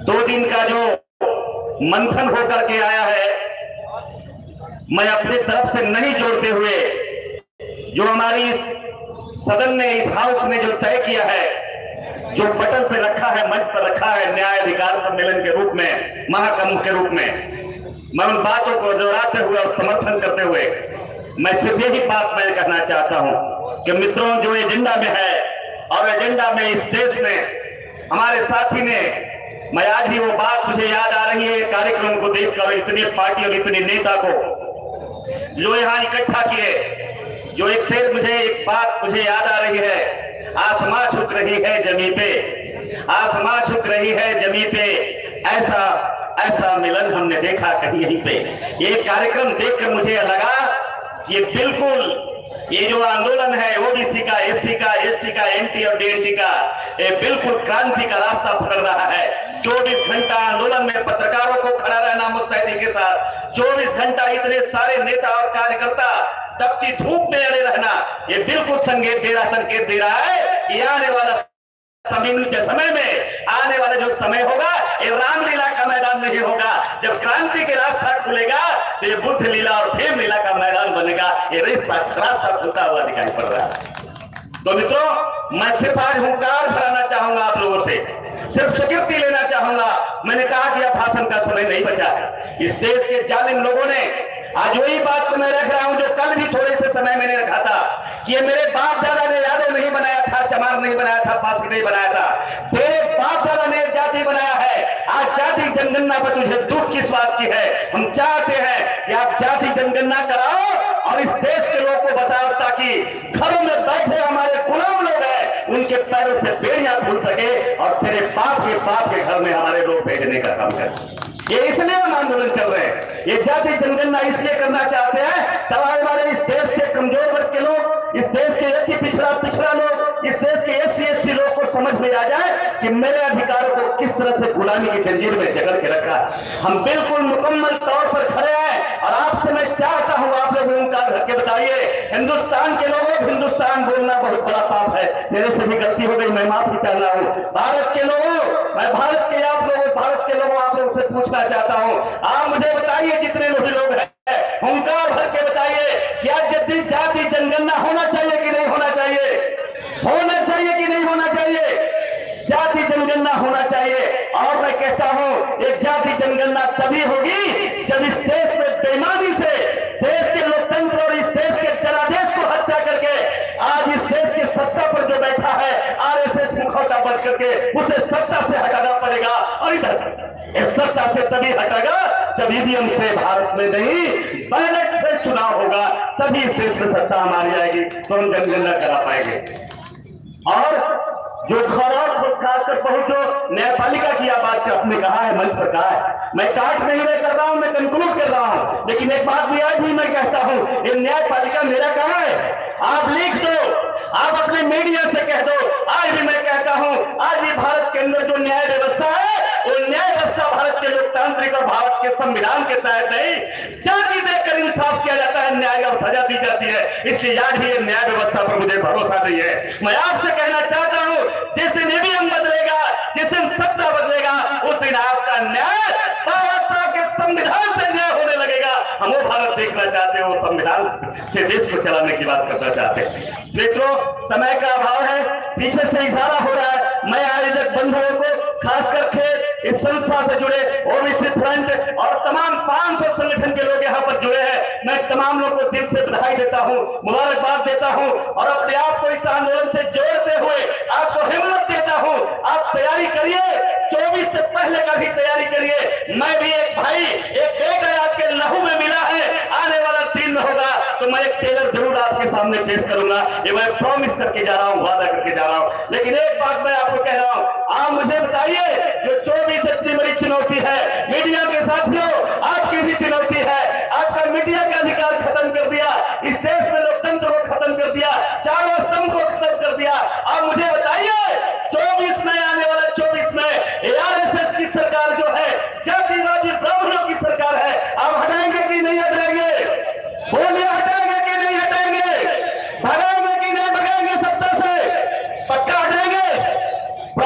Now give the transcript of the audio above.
2 दिन का जो मंथन होकर के आया है, मैं अपनी तरफ से नहीं जोड़ते हुए जो हमारी इस सदन ने, इस हाउस ने जो तय किया है, जो बटन पे रखा है, मंच पर रखा है न्याय अधिकार सम्मेलन के रूप में, महाकुंभ के रूप में, मैं उन बातों को दोहराते हुए और समर्थन करते हुए मैं सिर्फ यही बात मैं कहना चाहता हूं कि मित्रों, जो एजेंडा में है और एजेंडा में इस देश में हमारे साथी ने, मैं आज भी वो बात मुझे याद आ रही है कार्यक्रम को देखकर, इतनी पार्टी और इतने नेता को जो यहां इकट्ठा किए, जो एक शेर, मुझे एक बात मुझे याद आ रही है, आसमां झुक रही है जमी पे, आसमां झुक रही है जमी पे, ऐसा ऐसा मिलन हमने देखा कहीं यहीं पे। ये कार्यक्रम देखकर मुझे लगा ये बिल्कुल, ये जो आंदोलन है ओबीसी का, एससी का, एसटी का, एनटी और डीएनटी का, ये बिल्कुल क्रांति का रास्ता पकड़ रहा है। 24 घंटा आंदोलन में पत्रकारों को खड़ा रहना मुस्तैदी के साथ, 24 घंटा इतने सारे नेता और कार्यकर्ता तपती धूप में अड़े रहना, ये बिल्कुल संकेत दे रहा है कि आने वाला समय में, आने वाला जो समय होगा, ये रामलीला का मैदान नहीं होगा। जब क्रांति के रास्ता खुलेगा तो ये बुद्ध लीला और प्रेम लीला का मैदान बनेगा। ये रास्ता खुलता हुआ दिखाई पड़ रहा है। तो मित्रों, मैं सिर्फ आज हुंकार भराना चाहूंगा आप लोगों से, सिर्फ स्वीकृति लेना चाहूंगा। मैंने कहा कि अब भाषण का समय नहीं बचा है। इस देश के जालिम लोगों ने आज वही बात को मैं रख रहा हूं जो कल भी थोड़े से समय मैंने रखा था कि ये मेरे बाप दादा ने यादव नहीं बनाया था, चमार नहीं बनाया था, फांसी नहीं बनाया था, तेरे बाप दादा ने जाति बनाया है। आज जाति जनगणना पर तुझे दुख किस बात की है? हम चाहते हैं कि आप जाति जनगणना कराओ और इस देश के लोगों को बताओ, ताकि घरों में बैठे हमारे गुलाम लोग हैं, उनके पैरों से बेड़ियां खुल सके और तेरे बाप के घर में हमारे लोग भेजने का काम करें। ये इसलिए हम आंदोलन कर रहे हैं, ये जाति जनगणना इसलिए करना चाहते हैं तब हमारे इस देश के कमजोर वर्ग के लोग, इस देश के अति पिछड़ा लोग, इस देश के एससी एसटी लोग को समझ में आ जाए कि मेरे अधिकारों को किस तरह से गुलामी की जंजीर में जकड़ के रखा। हम बिल्कुल मुकम्मल तौर पर खड़े हैं और आपसे मैं चाहता हूं, आप लोग ओंकार भर के बताइए, हिंदुस्तान के लोगों, हिंदुस्तान बोलना बहुत बड़ा पाप है, मेरे से भी गलती हो गई, मैं माफी चाह रहा हूं। भारत के लोगों, मैं भारत के आप लोगों, भारत के लोगों, आप लोगों से पूछना चाहता हूं, आप मुझे बताइए, जितने लोग हैं, ओंकार भर के बताइए, क्या जद्दी जाति जनगणना होना चाहिए कि नहीं होना चाहिए? होना चाहिए कि नहीं होना चाहिए? जाति जनगणना होना चाहिए। और मैं कहता हूं, एक जाति जनगणना तभी होगी जब इस देश में बेईमानी से देश के लोकतंत्र और इस देश के जनादेश को हत्या करके आज इस देश के सत्ता पर जो बैठा है आरएसएस मुखौटा बन करके, उसे सत्ता से हटाना पड़ेगा। और इधर इस सत्ता से तभी हटेगा जब ईवीएम से भारत में नहीं, बैलेट से चुनाव होगा, तभी इस देश में सत्ता हमारी आएगी, तो हम जनगणना करा पाएंगे। और जो खराब खुद खाकर बहुत जो न्यायपालिका की बात आपने कहा है, मंच पर कहा है, मैं काट नहीं कर रहा हूं, मैं कंक्लूड कर रहा हूं, लेकिन एक बात भी आज भी मैं कहता हूं, ये न्यायपालिका मेरा कहां है? आप लिख दो, आप अपने मीडिया से कह दो। आज भी मैं कहता हूं, आज भी भारत के अंदर जो न्याय व्यवस्था है, वो न्याय व्यवस्था भारत के लोकतांत्रिक और भारत के संविधान के तहत नहीं, जाति देखकर इंसाफ किया जाता है, न्याय और सजा दी जाती है। इसलिए आज भी ये न्याय व्यवस्था पर मुझे भरोसा नहीं है। मैं आपसे कहना चाहता हूं, जिस दिन ईवीएम बदलेगा, जिस दिन सत्ता बदलेगा, उस दिन आपका न्याय बाबा साहब के संविधान से न्याय होने लगेगा। हम वो भारत देखना चाहते हैं, वो संविधान से देश को चलाने की बात करना चाहते हैं। मित्रों, समय का अभाव है, पीछे से इशारा हो रहा है। मैं आयोजक बंधुओं को, खास करके इस संस्था से जुड़े ओबीसी फ्रंट और तमाम 500 संगठन के लोग यहाँ पर जुड़े हैं, मैं तमाम लोगों को दिल से बधाई देता हूँ, मुबारकबाद देता हूँ और अपने आप को इस आंदोलन से जोड़ते हुए आपको हिम्मत देता हूँ। आप तैयारी करिए, 24 से पहले का भी तैयारी करिए। मैं भी एक भाई, एक बेटा आपके लहू में मिला है, आने वाला दिन होगा तो मैं एक टेलर जरूर आपके सामने पेश करूंगा, ये मैं प्रॉमिस करके जा रहा हूँ, वादा करके जा रहा हूँ। लेकिन एक बात मैं आपको कह रहा हूँ, आप मुझे बताइए, जो 24 इतनी बड़ी चुनौती है, मीडिया के साथियों आपकी भी चुनौती है, आपका मीडिया